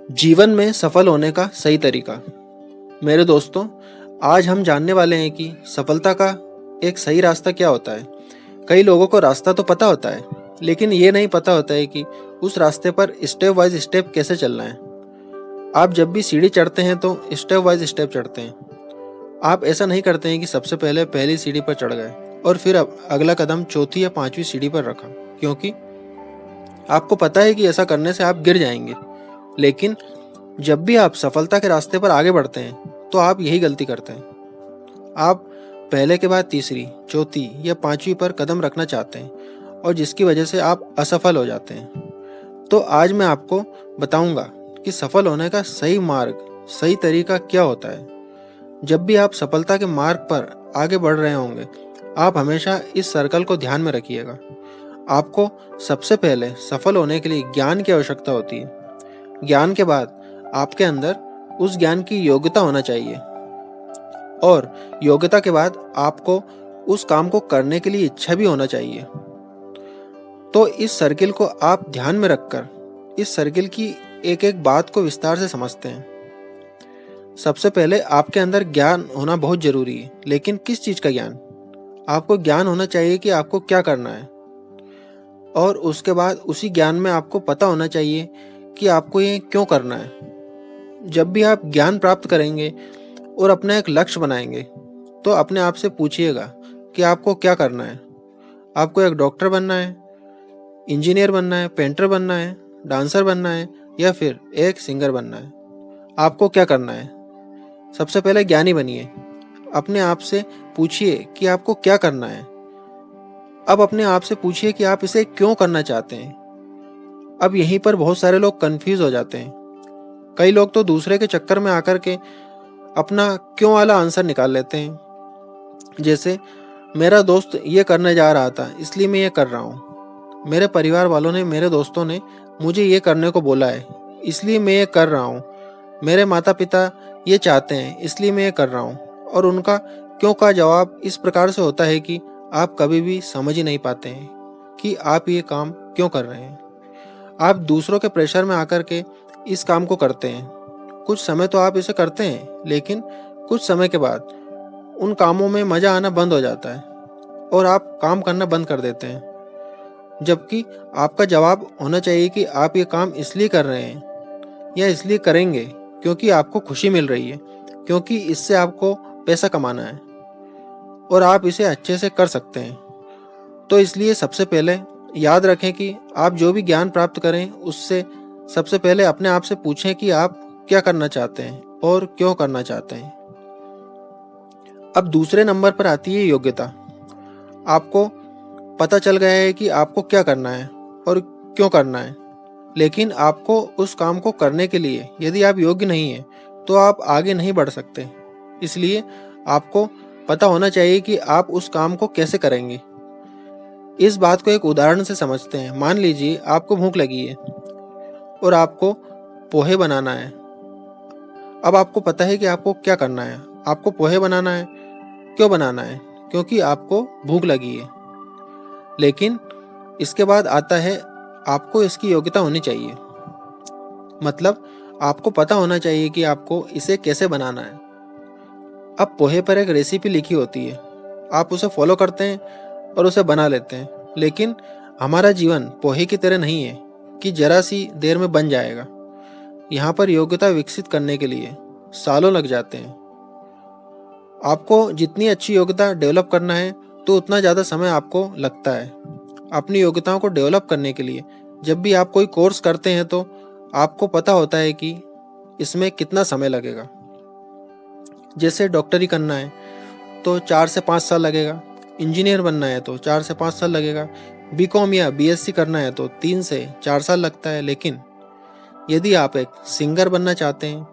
जीवन में सफल होने का सही तरीका। मेरे दोस्तों, आज हम जानने वाले हैं कि सफलता का एक सही रास्ता क्या होता है। कई लोगों को रास्ता तो पता होता है, लेकिन ये नहीं पता होता है कि उस रास्ते पर स्टेप वाइज स्टेप कैसे चलना है। आप जब भी सीढ़ी चढ़ते हैं तो स्टेप वाइज स्टेप चढ़ते हैं। आप ऐसा नहीं करते हैं कि सबसे पहले पहली सीढ़ी पर चढ़ गए और फिर अगला कदम चौथी या पांचवी सीढ़ी पर रखा, क्योंकि आपको पता है कि ऐसा करने से आप गिर जाएंगे। लेकिन जब भी आप सफलता के रास्ते पर आगे बढ़ते हैं तो आप यही गलती करते हैं। आप पहले के बाद तीसरी, चौथी या पांचवी पर कदम रखना चाहते हैं और जिसकी वजह से आप असफल हो जाते हैं। तो आज मैं आपको बताऊंगा कि सफल होने का सही मार्ग, सही तरीका क्या होता है। जब भी आप सफलता के मार्ग पर आगे बढ़ रहे होंगे, आप हमेशा इस सर्कल को ध्यान में रखिएगा। आपको सबसे पहले सफल होने के लिए ज्ञान की आवश्यकता होती है। ज्ञान के बाद आपके अंदर उस ज्ञान की योग्यता होना चाहिए और योग्यता के बाद आपको उस काम को करने के लिए इच्छा भी होना चाहिए। तो इस सर्किल को आप ध्यान में रखकर इस सर्किल की एक एक बात को विस्तार से समझते हैं। सबसे पहले आपके अंदर ज्ञान होना बहुत जरूरी है, लेकिन किस चीज का ज्ञान? आपको ज्ञान होना चाहिए कि आपको क्या करना है, और उसके बाद उसी ज्ञान में आपको पता होना चाहिए कि आपको ये क्यों करना है। जब भी आप ज्ञान प्राप्त करेंगे और अपना एक लक्ष्य बनाएंगे, तो अपने आप से पूछिएगा कि आपको क्या करना है। आपको एक डॉक्टर बनना है, इंजीनियर बनना है, पेंटर बनना है, डांसर बनना है, या फिर एक सिंगर बनना है? आपको क्या करना है? सबसे पहले ज्ञानी बनिए। अपने आप से पूछिए कि आपको क्या करना है। अब अपने आप से पूछिए कि आप इसे क्यों करना चाहते हैं। अब यहीं पर बहुत सारे लोग कंफ्यूज हो जाते हैं। कई लोग तो दूसरे के चक्कर में आकर के अपना क्यों वाला आंसर निकाल लेते हैं। जैसे, मेरा दोस्त ये करने जा रहा था इसलिए मैं ये कर रहा हूँ। मेरे परिवार वालों ने, मेरे दोस्तों ने मुझे ये करने को बोला है इसलिए मैं ये कर रहा हूँ। मेरे माता पिता ये चाहते हैं इसलिए मैं ये कर रहा हूँ। और उनका क्यों का जवाब इस प्रकार से होता है कि आप कभी भी समझ ही नहीं पाते हैं कि आप ये काम क्यों कर रहे हैं। आप दूसरों के प्रेशर में आकर के इस काम को करते हैं। कुछ समय तो आप इसे करते हैं, लेकिन कुछ समय के बाद उन कामों में मजा आना बंद हो जाता है और आप काम करना बंद कर देते हैं। जबकि आपका जवाब होना चाहिए कि आप ये काम इसलिए कर रहे हैं या इसलिए करेंगे क्योंकि आपको खुशी मिल रही है, क्योंकि इससे आपको पैसा कमाना है और आप इसे अच्छे से कर सकते हैं। तो इसलिए सबसे पहले याद रखें कि आप जो भी ज्ञान प्राप्त करें उससे सबसे पहले अपने आप से पूछें कि आप क्या करना चाहते हैं और क्यों करना चाहते हैं। अब दूसरे नंबर पर आती है योग्यता। आपको पता चल गया है कि आपको क्या करना है और क्यों करना है, लेकिन आपको उस काम को करने के लिए यदि आप योग्य नहीं हैं तो आप आगे नहीं बढ़ सकते। इसलिए आपको पता होना चाहिए कि आप उस काम को कैसे करेंगे। इस बात को एक उदाहरण से समझते हैं। मान लीजिए आपको भूख लगी है और आपको पोहे बनाना है। अब आपको पता है कि आपको क्या करना है। आपको पोहे बनाना है। क्यों बनाना है? क्योंकि आपको भूख लगी है। लेकिन इसके बाद आता है, आपको इसकी योग्यता होनी चाहिए। मतलब आपको पता होना चाहिए कि आपको इसे कैसे बनाना है। अब पोहे पर एक रेसिपी लिखी होती है, आप उसे फॉलो करते हैं और उसे बना लेते हैं। लेकिन हमारा जीवन पोहे की तरह नहीं है कि जरा सी देर में बन जाएगा। यहाँ पर योग्यता विकसित करने के लिए सालों लग जाते हैं। आपको जितनी अच्छी योग्यता डेवलप करना है तो उतना ज़्यादा समय आपको लगता है। अपनी योग्यताओं को डेवलप करने के लिए जब भी आप कोई कोर्स करते हैं तो आपको पता होता है कि इसमें कितना समय लगेगा। जैसे डॉक्टरी करना है तो 4 से 5 साल लगेगा। इंजीनियर बनना है तो 4 से 5 साल लगेगा। बीकॉम या बीएससी करना है तो 3 से 4 साल लगता है। लेकिन यदि आप एक सिंगर बनना चाहते हैं,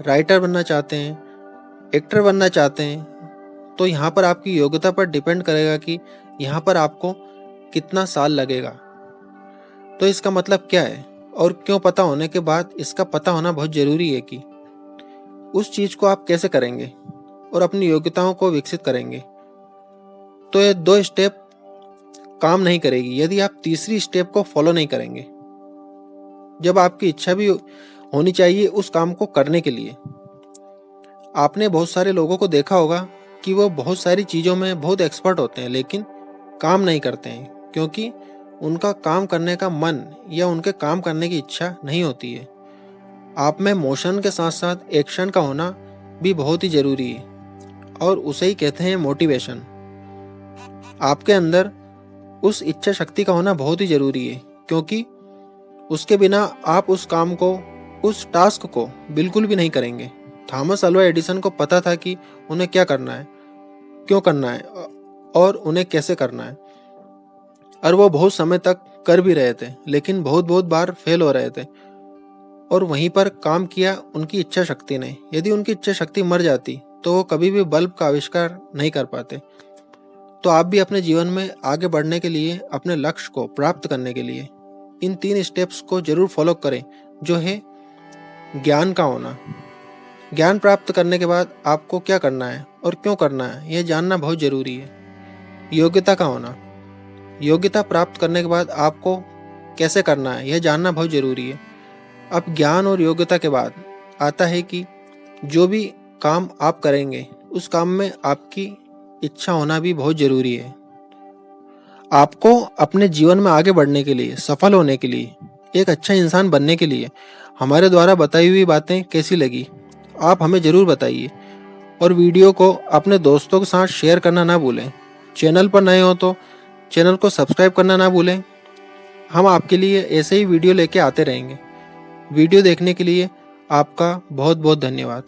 राइटर बनना चाहते हैं, एक्टर बनना चाहते हैं, तो यहाँ पर आपकी योग्यता पर डिपेंड करेगा कि यहाँ पर आपको कितना साल लगेगा। तो इसका मतलब क्या है और क्यों पता होने के बाद इसका पता होना बहुत जरूरी है कि उस चीज को आप कैसे करेंगे और अपनी योग्यताओं को विकसित करेंगे। तो ये 2 स्टेप काम नहीं करेगी यदि आप तीसरी स्टेप को फॉलो नहीं करेंगे। जब आपकी इच्छा भी होनी चाहिए उस काम को करने के लिए। आपने बहुत सारे लोगों को देखा होगा कि वो बहुत सारी चीज़ों में बहुत एक्सपर्ट होते हैं लेकिन काम नहीं करते हैं, क्योंकि उनका काम करने का मन या उनके काम करने की इच्छा नहीं होती है। आप में मोशन के साथ साथ एक्शन का होना भी बहुत ही ज़रूरी है, और उसे ही कहते हैं मोटिवेशन। आपके अंदर उस इच्छा शक्ति का होना बहुत ही ज़रूरी है, क्योंकि उसके बिना आप उस काम को, उस टास्क को बिल्कुल भी नहीं करेंगे। थॉमस अल्वा एडिसन को पता था कि उन्हें क्या करना है, क्यों करना है और उन्हें कैसे करना है, और वो बहुत समय तक कर भी रहे थे, लेकिन बहुत बहुत बार फेल हो रहे थे। और वहीं पर काम किया उनकी इच्छा शक्ति ने। यदि उनकी इच्छा शक्ति मर जाती तो वो कभी भी बल्ब का आविष्कार नहीं कर पाते। तो आप भी अपने जीवन में आगे बढ़ने के लिए, अपने लक्ष्य को प्राप्त करने के लिए इन 3 स्टेप्स को जरूर फॉलो करें, जो है ज्ञान का होना। ज्ञान प्राप्त करने के बाद आपको क्या करना है और क्यों करना है, यह जानना बहुत जरूरी है। योग्यता का होना। योग्यता प्राप्त करने के बाद आपको कैसे करना है, यह जानना बहुत जरूरी है। अब ज्ञान और योग्यता के बाद आता है कि जो भी काम आप करेंगे उस काम में आपकी इच्छा होना भी बहुत जरूरी है। आपको अपने जीवन में आगे बढ़ने के लिए, सफल होने के लिए, एक अच्छा इंसान बनने के लिए हमारे द्वारा बताई हुई बातें कैसी लगी, आप हमें ज़रूर बताइए। और वीडियो को अपने दोस्तों के साथ शेयर करना ना भूलें। चैनल पर नए हो तो चैनल को सब्सक्राइब करना ना भूलें। हम आपके लिए ऐसे ही वीडियो लेके आते रहेंगे। वीडियो देखने के लिए आपका बहुत बहुत धन्यवाद।